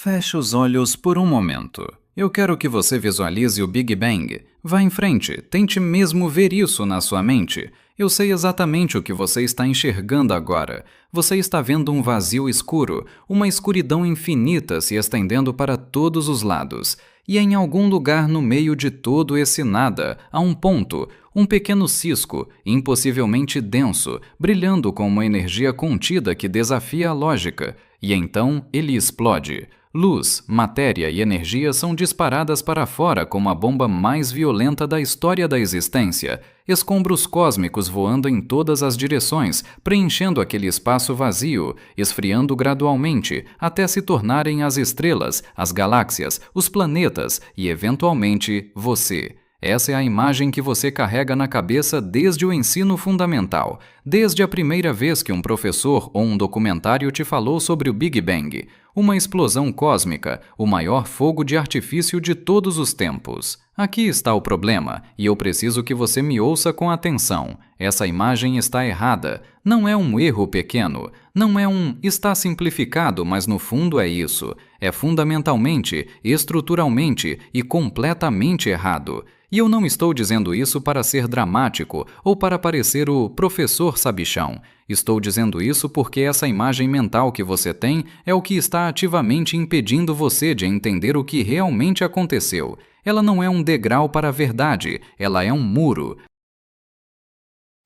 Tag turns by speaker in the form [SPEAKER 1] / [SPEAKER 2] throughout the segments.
[SPEAKER 1] Feche os olhos por um momento. Eu quero que você visualize o Big Bang. Vá em frente, tente mesmo ver isso na sua mente. Eu sei exatamente o que você está enxergando agora. Você está vendo um vazio escuro, uma escuridão infinita se estendendo para todos os lados. E em algum lugar no meio de todo esse nada, há um ponto, um pequeno cisco, impossivelmente denso, brilhando com uma energia contida que desafia a lógica. E então ele explode. Luz, matéria e energia são disparadas para fora como a bomba mais violenta da história da existência. Escombros cósmicos voando em todas as direções, preenchendo aquele espaço vazio, esfriando gradualmente, até se tornarem as estrelas, as galáxias, os planetas e, eventualmente, você. Essa é a imagem que você carrega na cabeça desde o ensino fundamental, desde a primeira vez que um professor ou um documentário te falou sobre o Big Bang, uma explosão cósmica, o maior fogo de artifício de todos os tempos. Aqui está o problema, e eu preciso que você me ouça com atenção. Essa imagem está errada. Não é um erro pequeno. Não é está simplificado, mas no fundo é isso. É fundamentalmente, estruturalmente e completamente errado. E eu não estou dizendo isso para ser dramático ou para parecer o professor sabichão. Estou dizendo isso porque essa imagem mental que você tem é o que está ativamente impedindo você de entender o que realmente aconteceu. Ela não é um degrau para a verdade, ela é um muro.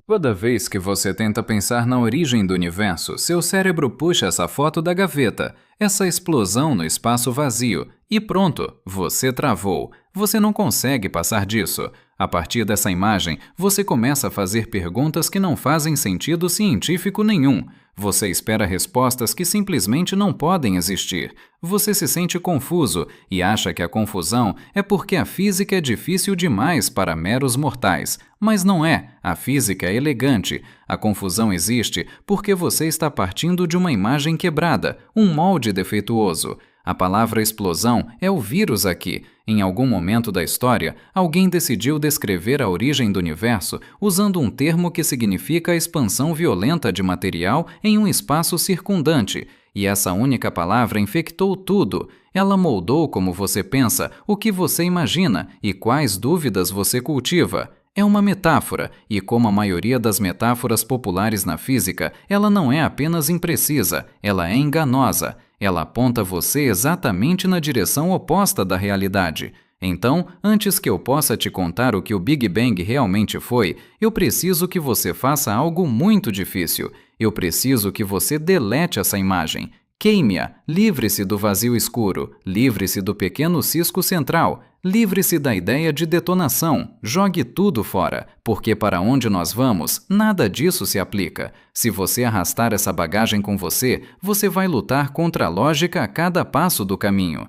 [SPEAKER 1] Toda vez que você tenta pensar na origem do universo, seu cérebro puxa essa foto da gaveta, essa explosão no espaço vazio, e pronto, você travou. Você não consegue passar disso. A partir dessa imagem, você começa a fazer perguntas que não fazem sentido científico nenhum. Você espera respostas que simplesmente não podem existir. Você se sente confuso e acha que a confusão é porque a física é difícil demais para meros mortais. Mas não é. A física é elegante. A confusão existe porque você está partindo de uma imagem quebrada, um molde defeituoso. A palavra explosão é o vírus aqui. Em algum momento da história, alguém decidiu descrever a origem do universo usando um termo que significa a expansão violenta de material em um espaço circundante. E essa única palavra infectou tudo. Ela moldou como você pensa, o que você imagina e quais dúvidas você cultiva. É uma metáfora, e como a maioria das metáforas populares na física, ela não é apenas imprecisa, ela é enganosa. Ela aponta você exatamente na direção oposta da realidade. Então, antes que eu possa te contar o que o Big Bang realmente foi, eu preciso que você faça algo muito difícil. Eu preciso que você delete essa imagem. Queime-a, livre-se do vazio escuro, livre-se do pequeno cisco central, livre-se da ideia de detonação, jogue tudo fora, porque para onde nós vamos, nada disso se aplica. Se você arrastar essa bagagem com você, você vai lutar contra a lógica a cada passo do caminho.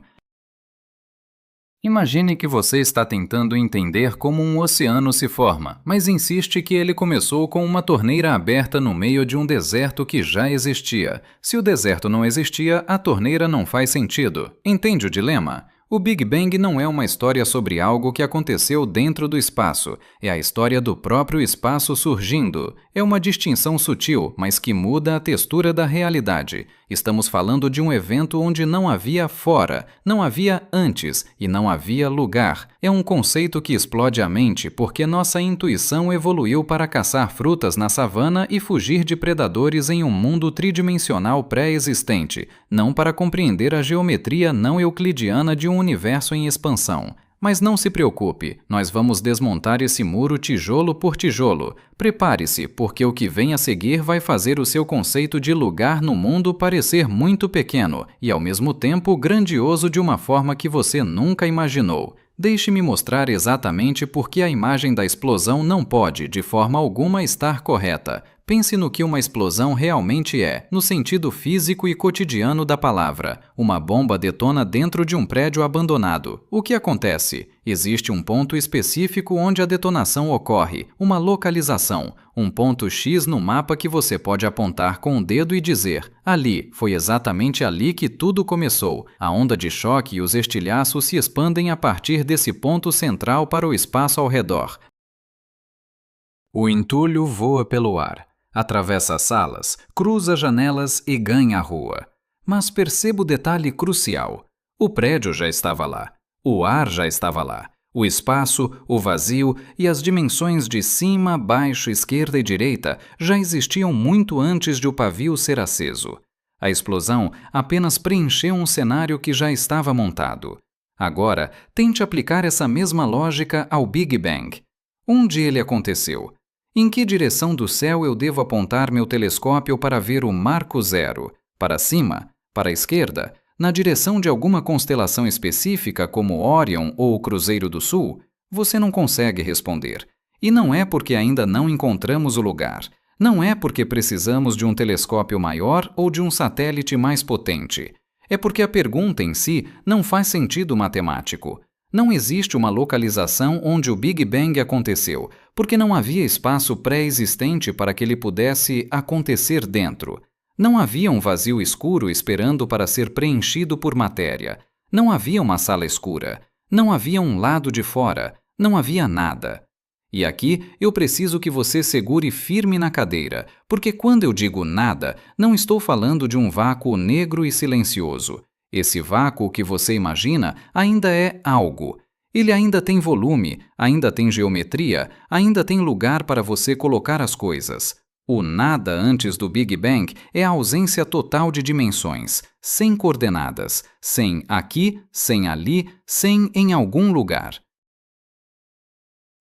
[SPEAKER 1] Imagine que você está tentando entender como um oceano se forma, mas insiste que ele começou com uma torneira aberta no meio de um deserto que já existia. Se o deserto não existia, a torneira não faz sentido. Entende o dilema? O Big Bang não é uma história sobre algo que aconteceu dentro do espaço. É a história do próprio espaço surgindo. É uma distinção sutil, mas que muda a textura da realidade. Estamos falando de um evento onde não havia fora, não havia antes e não havia lugar. É um conceito que explode a mente porque nossa intuição evoluiu para caçar frutas na savana e fugir de predadores em um mundo tridimensional pré-existente, não para compreender a geometria não euclidiana de um universo em expansão. Mas não se preocupe, nós vamos desmontar esse muro tijolo por tijolo. Prepare-se, porque o que vem a seguir vai fazer o seu conceito de lugar no mundo parecer muito pequeno e, ao mesmo tempo, grandioso de uma forma que você nunca imaginou. Deixe-me mostrar exatamente por que a imagem da explosão não pode, de forma alguma, estar correta. Pense no que uma explosão realmente é, no sentido físico e cotidiano da palavra. Uma bomba detona dentro de um prédio abandonado. O que acontece? Existe um ponto específico onde a detonação ocorre, uma localização, um ponto X no mapa que você pode apontar com o dedo e dizer: ali, foi exatamente ali que tudo começou. A onda de choque e os estilhaços se expandem a partir desse ponto central para o espaço ao redor. O entulho voa pelo ar. Atravessa salas, cruza janelas e ganha a rua. Mas perceba o detalhe crucial. O prédio já estava lá. O ar já estava lá. O espaço, o vazio e as dimensões de cima, baixo, esquerda e direita já existiam muito antes de o pavio ser aceso. A explosão apenas preencheu um cenário que já estava montado. Agora, tente aplicar essa mesma lógica ao Big Bang. Onde ele aconteceu? Em que direção do céu eu devo apontar meu telescópio para ver o marco zero? Para cima? Para a esquerda? Na direção de alguma constelação específica, como Órion ou o Cruzeiro do Sul? Você não consegue responder. E não é porque ainda não encontramos o lugar. Não é porque precisamos de um telescópio maior ou de um satélite mais potente. É porque a pergunta em si não faz sentido matemático. Não existe uma localização onde o Big Bang aconteceu, porque não havia espaço pré-existente para que ele pudesse acontecer dentro. Não havia um vazio escuro esperando para ser preenchido por matéria. Não havia uma sala escura. Não havia um lado de fora. Não havia nada. E aqui eu preciso que você segure firme na cadeira, porque quando eu digo nada, não estou falando de um vácuo negro e silencioso. Esse vácuo que você imagina ainda é algo. Ele ainda tem volume, ainda tem geometria, ainda tem lugar para você colocar as coisas. O nada antes do Big Bang é a ausência total de dimensões, sem coordenadas, sem aqui, sem ali, sem em algum lugar.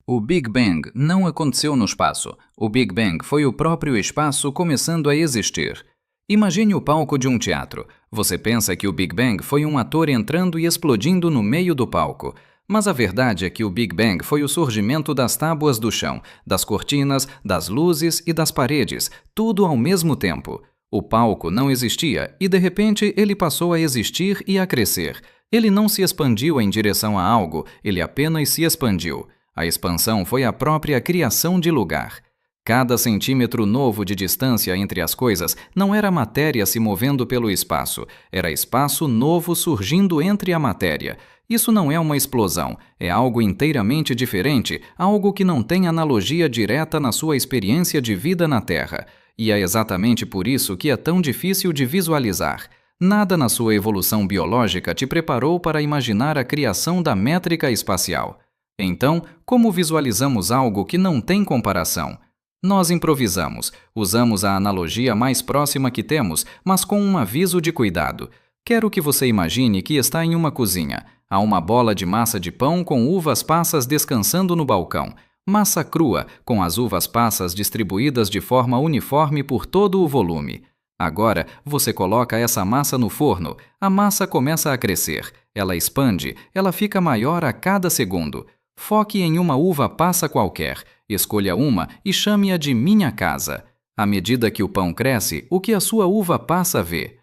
[SPEAKER 1] O Big Bang não aconteceu no espaço. O Big Bang foi o próprio espaço começando a existir. Imagine o palco de um teatro. Você pensa que o Big Bang foi um ator entrando e explodindo no meio do palco. Mas a verdade é que o Big Bang foi o surgimento das tábuas do chão, das cortinas, das luzes e das paredes, tudo ao mesmo tempo. O palco não existia e, de repente, ele passou a existir e a crescer. Ele não se expandiu em direção a algo, ele apenas se expandiu. A expansão foi a própria criação de lugar. Cada centímetro novo de distância entre as coisas não era matéria se movendo pelo espaço, era espaço novo surgindo entre a matéria. Isso não é uma explosão, é algo inteiramente diferente, algo que não tem analogia direta na sua experiência de vida na Terra. E é exatamente por isso que é tão difícil de visualizar. Nada na sua evolução biológica te preparou para imaginar a criação da métrica espacial. Então, como visualizamos algo que não tem comparação? Nós improvisamos, usamos a analogia mais próxima que temos, mas com um aviso de cuidado. Quero que você imagine que está em uma cozinha. Há uma bola de massa de pão com uvas passas descansando no balcão. Massa crua, com as uvas passas distribuídas de forma uniforme por todo o volume. Agora, você coloca essa massa no forno. A massa começa a crescer. Ela expande, ela fica maior a cada segundo. Foque em uma uva passa qualquer. Escolha uma e chame-a de minha casa. À medida que o pão cresce, o que a sua uva passa vê?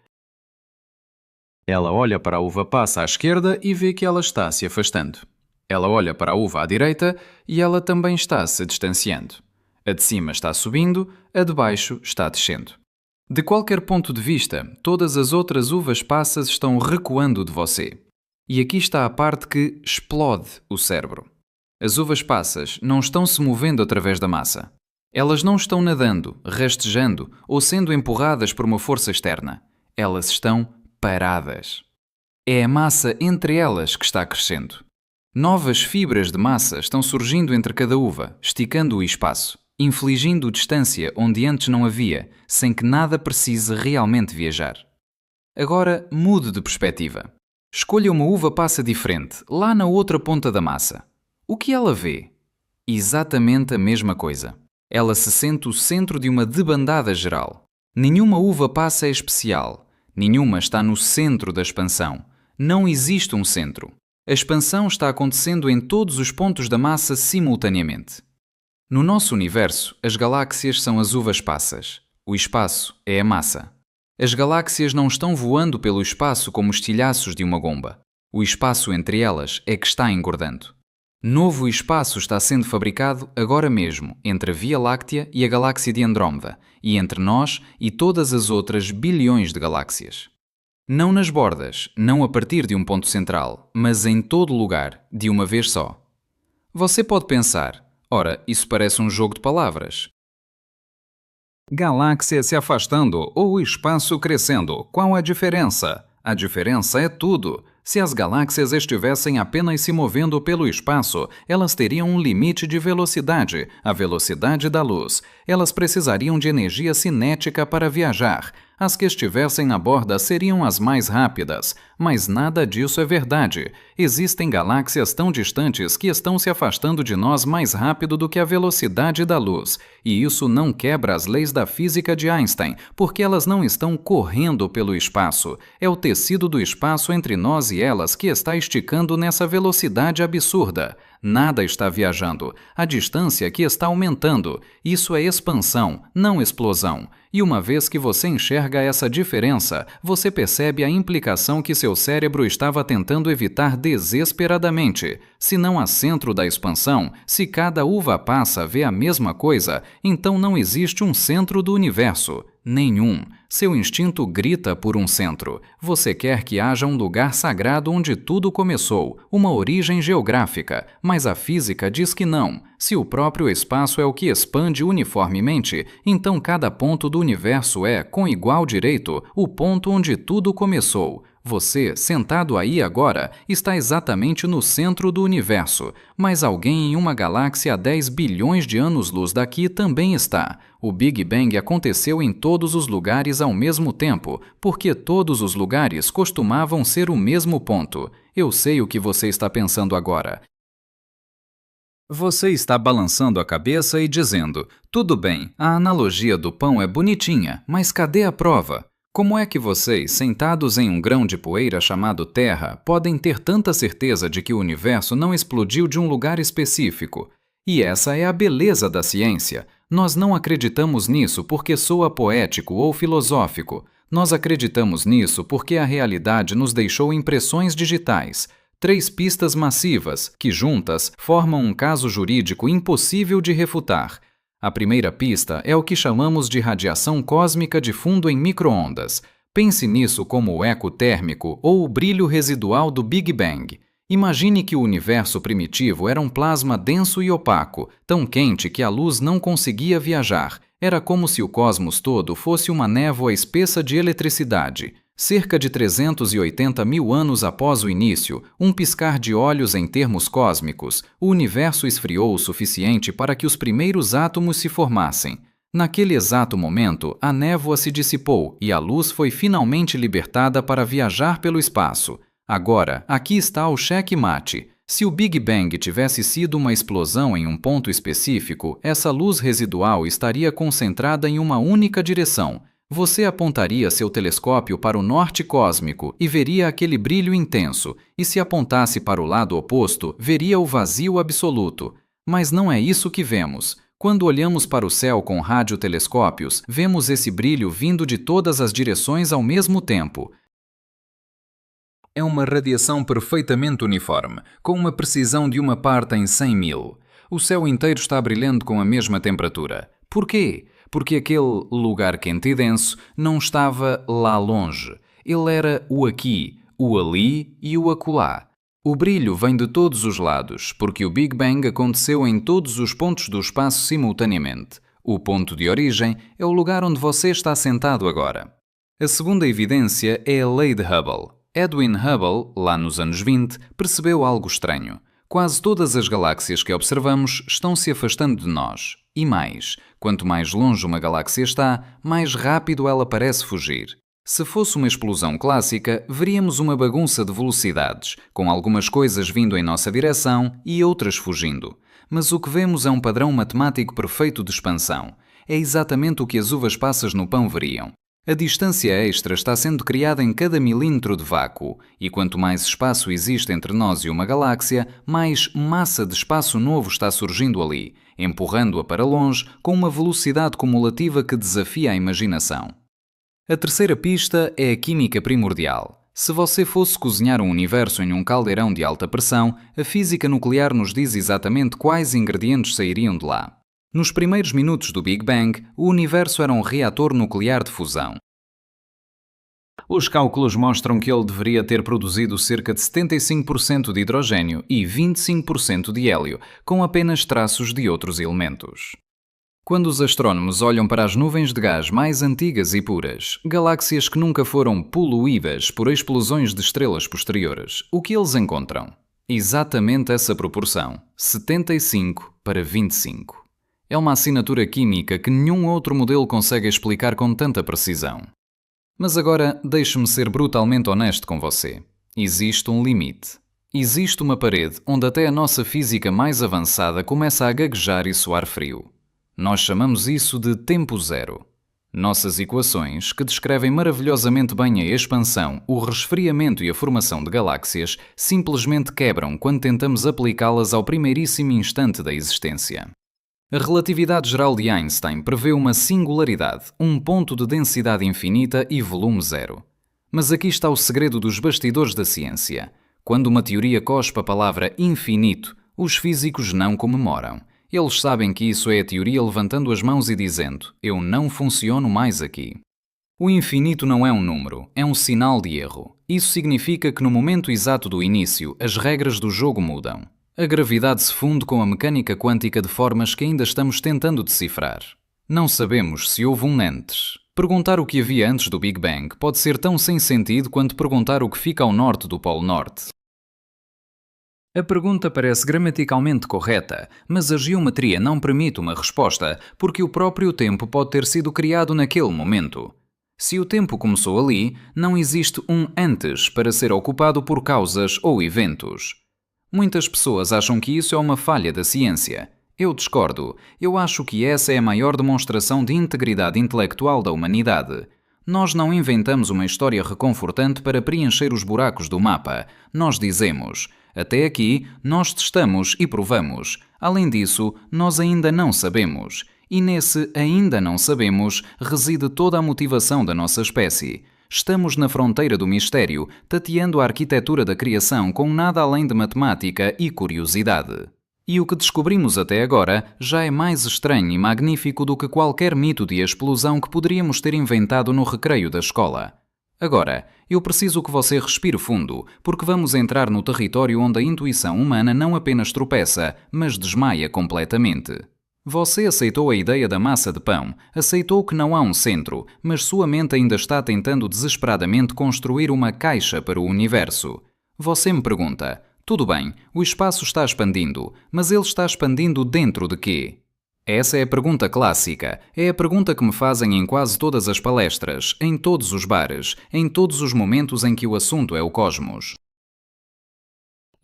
[SPEAKER 1] Ela olha para a uva passa à esquerda e vê que ela está se afastando. Ela olha para a uva à direita e ela também está se distanciando. A de cima está subindo, a de baixo está descendo. De qualquer ponto de vista, todas as outras uvas passas estão recuando de você. E aqui está a parte que explode o cérebro. As uvas passas não estão se movendo através da massa. Elas não estão nadando, rastejando ou sendo empurradas por uma força externa. Elas estão paradas. É a massa entre elas que está crescendo. Novas fibras de massa estão surgindo entre cada uva, esticando o espaço, infligindo distância onde antes não havia, sem que nada precise realmente viajar. Agora mude de perspectiva. Escolha uma uva passa diferente, lá na outra ponta da massa. O que ela vê? Exatamente a mesma coisa. Ela se sente o centro de uma debandada geral. Nenhuma uva passa é especial. Nenhuma está no centro da expansão. Não existe um centro. A expansão está acontecendo em todos os pontos da massa simultaneamente. No nosso universo, as galáxias são as uvas passas. O espaço é a massa. As galáxias não estão voando pelo espaço como os tilhaços de uma gomba. O espaço entre elas é que está engordando. Novo espaço está sendo fabricado agora mesmo entre a Via Láctea e a galáxia de Andrómeda, e entre nós e todas as outras bilhões de galáxias. Não nas bordas, não a partir de um ponto central, mas em todo lugar, de uma vez só. Você pode pensar, ora, isso parece um jogo de palavras. Galáxia se afastando ou espaço crescendo, qual a diferença? A diferença é tudo. Se as galáxias estivessem apenas se movendo pelo espaço, elas teriam um limite de velocidade, a velocidade da luz. Elas precisariam de energia cinética para viajar. As que estivessem na borda seriam as mais rápidas, mas nada disso é verdade. Existem galáxias tão distantes que estão se afastando de nós mais rápido do que a velocidade da luz, e isso não quebra as leis da física de Einstein, porque elas não estão correndo pelo espaço. É o tecido do espaço entre nós e elas que está esticando nessa velocidade absurda. Nada está viajando. A distância que está aumentando. Isso é expansão, não explosão. E uma vez que você enxerga essa diferença, você percebe a implicação que seu cérebro estava tentando evitar desesperadamente. Se não há centro da expansão, se cada uva passa vê a mesma coisa, então não existe um centro do universo. Nenhum. Seu instinto grita por um centro. Você quer que haja um lugar sagrado onde tudo começou, uma origem geográfica, mas a física diz que não. Se o próprio espaço é o que expande uniformemente, então cada ponto do universo é, com igual direito, o ponto onde tudo começou. Você, sentado aí agora, está exatamente no centro do universo, mas alguém em uma galáxia a 10 bilhões de anos-luz daqui também está. O Big Bang aconteceu em todos os lugares ao mesmo tempo, porque todos os lugares costumavam ser o mesmo ponto. Eu sei o que você está pensando agora. Você está balançando a cabeça e dizendo: tudo bem, a analogia do pão é bonitinha, mas cadê a prova? Como é que vocês, sentados em um grão de poeira chamado Terra, podem ter tanta certeza de que o universo não explodiu de um lugar específico? E essa é a beleza da ciência. Nós não acreditamos nisso porque soa poético ou filosófico. Nós acreditamos nisso porque a realidade nos deixou impressões digitais. 3 pistas massivas, que juntas formam um caso jurídico impossível de refutar. A primeira pista é o que chamamos de radiação cósmica de fundo em micro-ondas. Pense nisso como o eco térmico ou o brilho residual do Big Bang. Imagine que o universo primitivo era um plasma denso e opaco, tão quente que a luz não conseguia viajar. Era como se o cosmos todo fosse uma névoa espessa de eletricidade. Cerca de 380 mil anos após o início, um piscar de olhos em termos cósmicos, o universo esfriou o suficiente para que os primeiros átomos se formassem. Naquele exato momento, a névoa se dissipou e a luz foi finalmente libertada para viajar pelo espaço. Agora, aqui está o checkmate. Se o Big Bang tivesse sido uma explosão em um ponto específico, essa luz residual estaria concentrada em uma única direção. Você apontaria seu telescópio para o norte cósmico e veria aquele brilho intenso, e se apontasse para o lado oposto, veria o vazio absoluto. Mas não é isso que vemos. Quando olhamos para o céu com radiotelescópios, vemos esse brilho vindo de todas as direções ao mesmo tempo. É uma radiação perfeitamente uniforme, com uma precisão de uma parte em 100 mil. O céu inteiro está brilhando com a mesma temperatura. Por quê? Porque aquele lugar quente e denso não estava lá longe. Ele era o aqui, o ali e o acolá. O brilho vem de todos os lados, porque o Big Bang aconteceu em todos os pontos do espaço simultaneamente. O ponto de origem é o lugar onde você está sentado agora. A segunda evidência é a lei de Hubble. Edwin Hubble, lá nos anos 20, percebeu algo estranho. Quase todas as galáxias que observamos estão se afastando de nós. E mais, quanto mais longe uma galáxia está, mais rápido ela parece fugir. Se fosse uma explosão clássica, veríamos uma bagunça de velocidades, com algumas coisas vindo em nossa direção e outras fugindo. Mas o que vemos é um padrão matemático perfeito de expansão. É exatamente o que as uvas passas no pão veriam. A distância extra está sendo criada em cada milímetro de vácuo, e quanto mais espaço existe entre nós e uma galáxia, mais massa de espaço novo está surgindo ali, empurrando-a para longe com uma velocidade cumulativa que desafia a imaginação. A terceira pista é a química primordial. Se você fosse cozinhar um universo em um caldeirão de alta pressão, a física nuclear nos diz exatamente quais ingredientes sairiam de lá. Nos primeiros minutos do Big Bang, o universo era um reator nuclear de fusão. Os cálculos mostram que ele deveria ter produzido cerca de 75% de hidrogênio e 25% de hélio, com apenas traços de outros elementos. Quando os astrônomos olham para as nuvens de gás mais antigas e puras, galáxias que nunca foram poluídas por explosões de estrelas posteriores, o que eles encontram? Exatamente essa proporção, 75:25. É uma assinatura química que nenhum outro modelo consegue explicar com tanta precisão. Mas agora, deixe-me ser brutalmente honesto com você. Existe um limite. Existe uma parede onde até a nossa física mais avançada começa a gaguejar e suar frio. Nós chamamos isso de tempo zero. Nossas equações, que descrevem maravilhosamente bem a expansão, o resfriamento e a formação de galáxias, simplesmente quebram quando tentamos aplicá-las ao primeiríssimo instante da existência. A relatividade geral de Einstein prevê uma singularidade, um ponto de densidade infinita e volume zero. Mas aqui está o segredo dos bastidores da ciência. Quando uma teoria cospe a palavra infinito, os físicos não comemoram. Eles sabem que isso é a teoria levantando as mãos e dizendo: eu não funciono mais aqui. O infinito não é um número, é um sinal de erro. Isso significa que no momento exato do início, as regras do jogo mudam. A gravidade se funde com a mecânica quântica de formas que ainda estamos tentando decifrar. Não sabemos se houve um antes. Perguntar o que havia antes do Big Bang pode ser tão sem sentido quanto perguntar o que fica ao norte do Polo Norte. A pergunta parece gramaticalmente correta, mas a geometria não permite uma resposta, porque o próprio tempo pode ter sido criado naquele momento. Se o tempo começou ali, não existe um antes para ser ocupado por causas ou eventos. Muitas pessoas acham que isso é uma falha da ciência. Eu discordo. Eu acho que essa é a maior demonstração de integridade intelectual da humanidade. Nós não inventamos uma história reconfortante para preencher os buracos do mapa. Nós dizemos: até aqui, nós testamos e provamos. Além disso, nós ainda não sabemos. E nesse ainda não sabemos reside toda a motivação da nossa espécie. Estamos na fronteira do mistério, tateando a arquitetura da criação com nada além de matemática e curiosidade. E o que descobrimos até agora já é mais estranho e magnífico do que qualquer mito de explosão que poderíamos ter inventado no recreio da escola. Agora, eu preciso que você respire fundo, porque vamos entrar no território onde a intuição humana não apenas tropeça, mas desmaia completamente. Você aceitou a ideia da massa de pão, aceitou que não há um centro, mas sua mente ainda está tentando desesperadamente construir uma caixa para o universo. Você me pergunta: tudo bem, o espaço está expandindo, mas ele está expandindo dentro de quê? Essa é a pergunta clássica, é a pergunta que me fazem em quase todas as palestras, em todos os bares, em todos os momentos em que o assunto é o cosmos.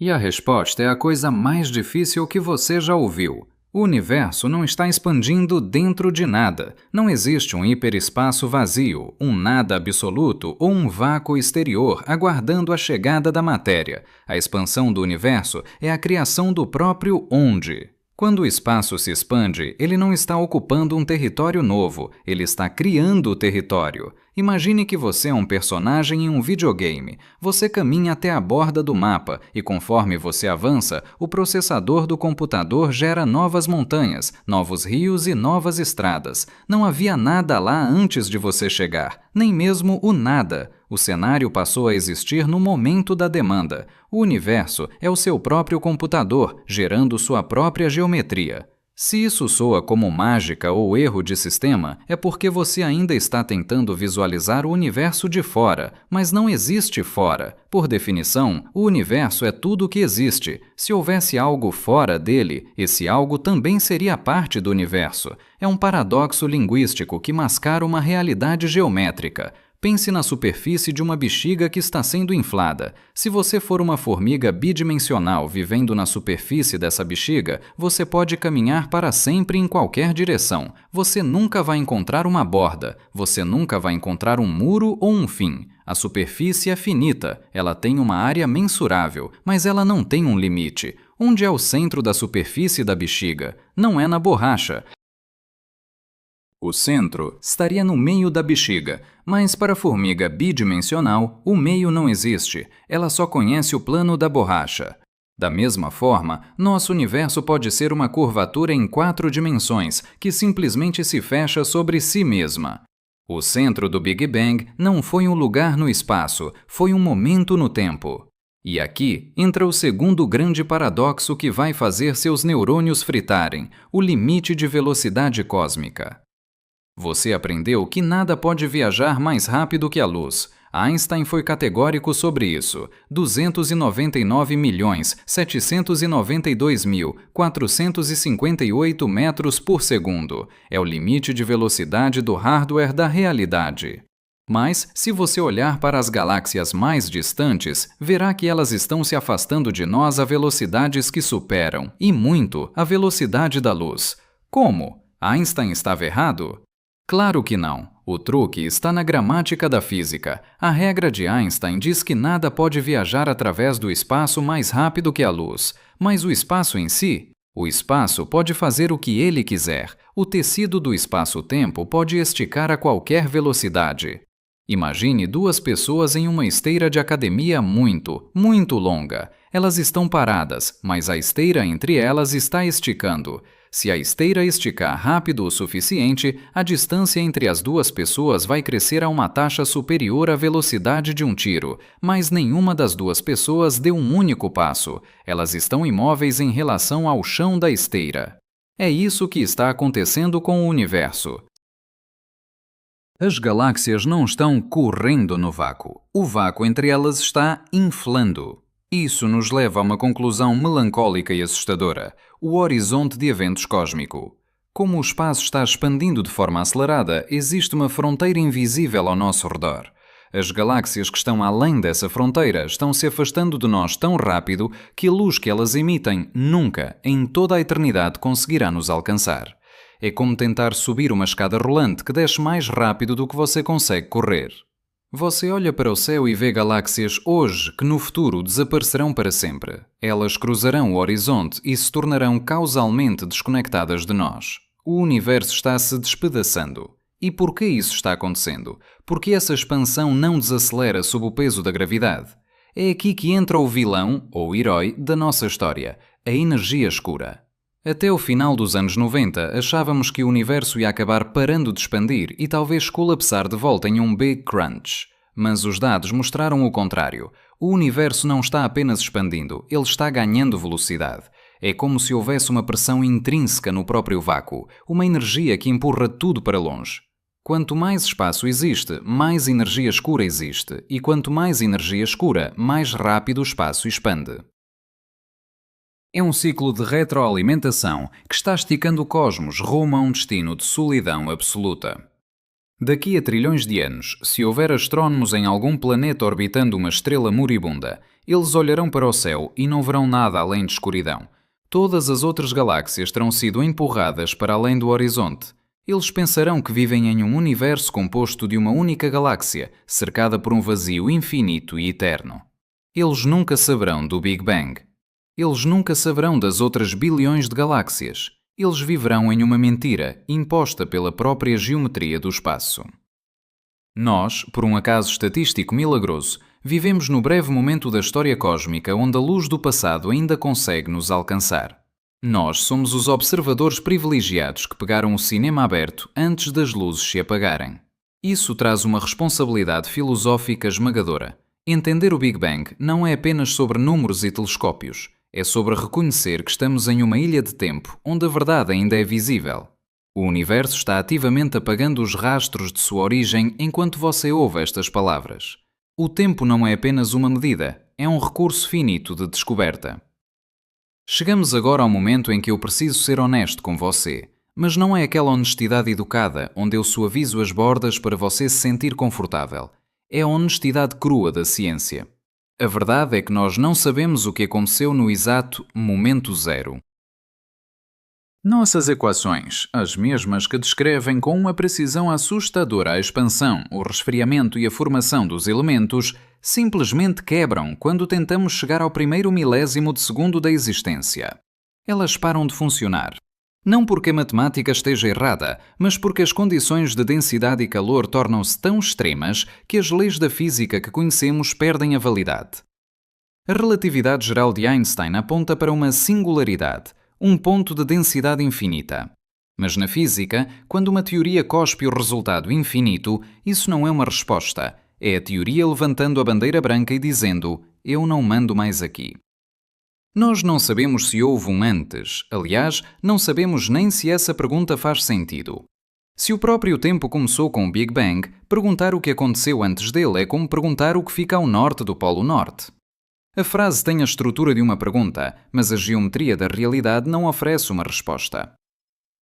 [SPEAKER 1] E a resposta é a coisa mais difícil que você já ouviu. O universo não está expandindo dentro de nada. Não existe um hiperespaço vazio, um nada absoluto ou um vácuo exterior aguardando a chegada da matéria. A expansão do universo é a criação do próprio onde. Quando o espaço se expande, ele não está ocupando um território novo, ele está criando território. Imagine que você é um personagem em um videogame. Você caminha até a borda do mapa e conforme você avança, o processador do computador gera novas montanhas, novos rios e novas estradas. Não havia nada lá antes de você chegar, nem mesmo o nada. O cenário passou a existir no momento da demanda. O universo é o seu próprio computador, gerando sua própria geometria. Se isso soa como mágica ou erro de sistema, é porque você ainda está tentando visualizar o universo de fora, mas não existe fora. Por definição, o universo é tudo o que existe. Se houvesse algo fora dele, esse algo também seria parte do universo. É um paradoxo linguístico que mascara uma realidade geométrica. Pense na superfície de uma bexiga que está sendo inflada. Se você for uma formiga bidimensional vivendo na superfície dessa bexiga, você pode caminhar para sempre em qualquer direção. Você nunca vai encontrar uma borda. Você nunca vai encontrar um muro ou um fim. A superfície é finita. Ela tem uma área mensurável, mas ela não tem um limite. Onde é o centro da superfície da bexiga? Não é na borracha. O centro estaria no meio da bexiga, mas para a formiga bidimensional, o meio não existe, ela só conhece o plano da borracha. Da mesma forma, nosso universo pode ser uma curvatura em 4 dimensões, que simplesmente se fecha sobre si mesma. O centro do Big Bang não foi um lugar no espaço, foi um momento no tempo. E aqui entra o segundo grande paradoxo que vai fazer seus neurônios fritarem: o limite de velocidade cósmica. Você aprendeu que nada pode viajar mais rápido que a luz. Einstein foi categórico sobre isso. 299.792.458 metros por segundo é o limite de velocidade do hardware da realidade. Mas, se você olhar para as galáxias mais distantes, verá que elas estão se afastando de nós a velocidades que superam, e muito, a velocidade da luz. Como? Einstein estava errado? Claro que não. O truque está na gramática da física. A regra de Einstein diz que nada pode viajar através do espaço mais rápido que a luz. Mas o espaço em si? O espaço pode fazer o que ele quiser. O tecido do espaço-tempo pode esticar a qualquer velocidade. Imagine duas pessoas em uma esteira de academia muito, muito longa. Elas estão paradas, mas a esteira entre elas está esticando. Se a esteira esticar rápido o suficiente, a distância entre as duas pessoas vai crescer a uma taxa superior à velocidade de um tiro, mas nenhuma das duas pessoas deu um único passo. Elas estão imóveis em relação ao chão da esteira. É isso que está acontecendo com o universo. As galáxias não estão correndo no vácuo. O vácuo entre elas está inflando. Isso nos leva a uma conclusão melancólica e assustadora: o horizonte de eventos cósmico. Como o espaço está expandindo de forma acelerada, existe uma fronteira invisível ao nosso redor. As galáxias que estão além dessa fronteira estão se afastando de nós tão rápido que a luz que elas emitem nunca, em toda a eternidade, conseguirá nos alcançar. É como tentar subir uma escada rolante que desce mais rápido do que você consegue correr. Você olha para o céu e vê galáxias hoje que no futuro desaparecerão para sempre. Elas cruzarão o horizonte e se tornarão causalmente desconectadas de nós. O universo está se despedaçando. E por que isso está acontecendo? Porque essa expansão não desacelera sob o peso da gravidade. É aqui que entra o vilão, ou herói, da nossa história: a energia escura. Até o final dos anos 90, achávamos que o universo ia acabar parando de expandir e talvez colapsar de volta em um Big Crunch. Mas os dados mostraram o contrário. O universo não está apenas expandindo, ele está ganhando velocidade. É como se houvesse uma pressão intrínseca no próprio vácuo, uma energia que empurra tudo para longe. Quanto mais espaço existe, mais energia escura existe, e quanto mais energia escura, mais rápido o espaço expande. É um ciclo de retroalimentação que está esticando o cosmos rumo a um destino de solidão absoluta. Daqui a trilhões de anos, se houver astrónomos em algum planeta orbitando uma estrela moribunda, eles olharão para o céu e não verão nada além de escuridão. Todas as outras galáxias terão sido empurradas para além do horizonte. Eles pensarão que vivem em um universo composto de uma única galáxia, cercada por um vazio infinito e eterno. Eles nunca saberão do Big Bang. Eles nunca saberão das outras bilhões de galáxias. Eles viverão em uma mentira imposta pela própria geometria do espaço. Nós, por um acaso estatístico milagroso, vivemos no breve momento da história cósmica onde a luz do passado ainda consegue nos alcançar. Nós somos os observadores privilegiados que pegaram o cinema aberto antes das luzes se apagarem. Isso traz uma responsabilidade filosófica esmagadora. Entender o Big Bang não é apenas sobre números e telescópios. É sobre reconhecer que estamos em uma ilha de tempo onde a verdade ainda é visível. O universo está ativamente apagando os rastros de sua origem enquanto você ouve estas palavras. O tempo não é apenas uma medida, é um recurso finito de descoberta. Chegamos agora ao momento em que eu preciso ser honesto com você, mas não é aquela honestidade educada onde eu suavizo as bordas para você se sentir confortável. É a honestidade crua da ciência. A verdade é que nós não sabemos o que aconteceu no exato momento zero. Nossas equações, as mesmas que descrevem com uma precisão assustadora a expansão, o resfriamento e a formação dos elementos, simplesmente quebram quando tentamos chegar ao primeiro milésimo de segundo da existência. Elas param de funcionar. Não porque a matemática esteja errada, mas porque as condições de densidade e calor tornam-se tão extremas que as leis da física que conhecemos perdem a validade. A relatividade geral de Einstein aponta para uma singularidade, um ponto de densidade infinita. Mas na física, quando uma teoria cospe o resultado infinito, isso não é uma resposta, É a teoria levantando a bandeira branca e dizendo: eu não mando mais aqui. Nós não sabemos se houve um antes. Aliás, não sabemos nem se essa pergunta faz sentido. Se o próprio tempo começou com o Big Bang, perguntar o que aconteceu antes dele é como perguntar o que fica ao norte do Polo Norte. A frase tem a estrutura de uma pergunta, mas a geometria da realidade não oferece uma resposta.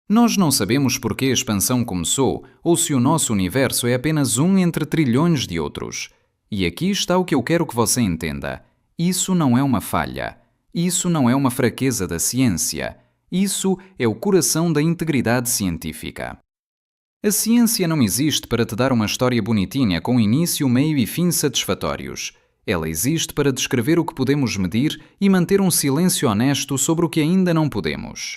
[SPEAKER 1] Nós não sabemos por que a expansão começou ou se o nosso universo é apenas um entre trilhões de outros. E aqui está o que eu quero que você entenda. Isso não é uma falha. Isso não é uma fraqueza da ciência. Isso é o coração da integridade científica. A ciência não existe para te dar uma história bonitinha com início, meio e fim satisfatórios. Ela existe para descrever o que podemos medir e manter um silêncio honesto sobre o que ainda não podemos.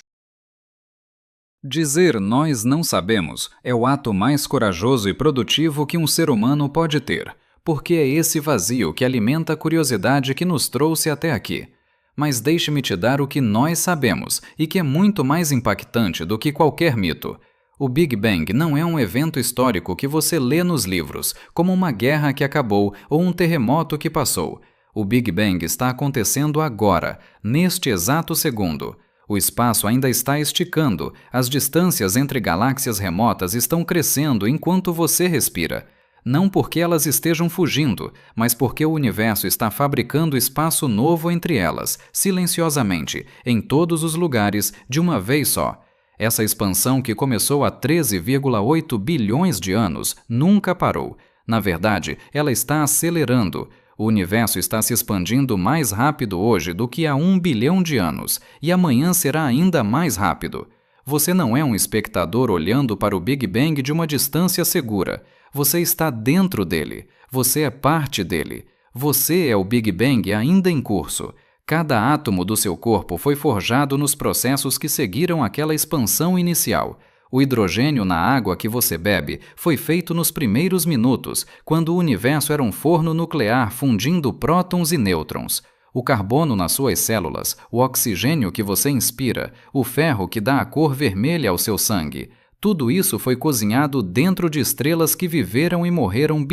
[SPEAKER 1] Dizer "nós não sabemos" é o ato mais corajoso e produtivo que um ser humano pode ter, porque é esse vazio que alimenta a curiosidade que nos trouxe até aqui. Mas deixe-me te dar o que nós sabemos e que é muito mais impactante do que qualquer mito. O Big Bang não é um evento histórico que você lê nos livros, como uma guerra que acabou ou um terremoto que passou. O Big Bang está acontecendo agora, neste exato segundo. O espaço ainda está esticando, as distâncias entre galáxias remotas estão crescendo enquanto você respira. Não porque elas estejam fugindo, mas porque o universo está fabricando espaço novo entre elas, silenciosamente, em todos os lugares, de uma vez só. Essa expansão que começou há 13,8 bilhões de anos nunca parou. Na verdade, ela está acelerando. O universo está se expandindo mais rápido hoje do que há 1 bilhão de anos, e amanhã será ainda mais rápido. Você não é um espectador olhando para o Big Bang de uma distância segura. Você está dentro dele. Você é parte dele. Você é o Big Bang ainda em curso. Cada átomo do seu corpo foi forjado nos processos que seguiram aquela expansão inicial. O hidrogênio na água que você bebe foi feito nos primeiros minutos, quando o universo era um forno nuclear fundindo prótons e nêutrons. O carbono nas suas células, o oxigênio que você inspira, o ferro que dá a cor vermelha ao seu sangue. Tudo isso foi cozinhado dentro de estrelas que viveram e morreram bilhões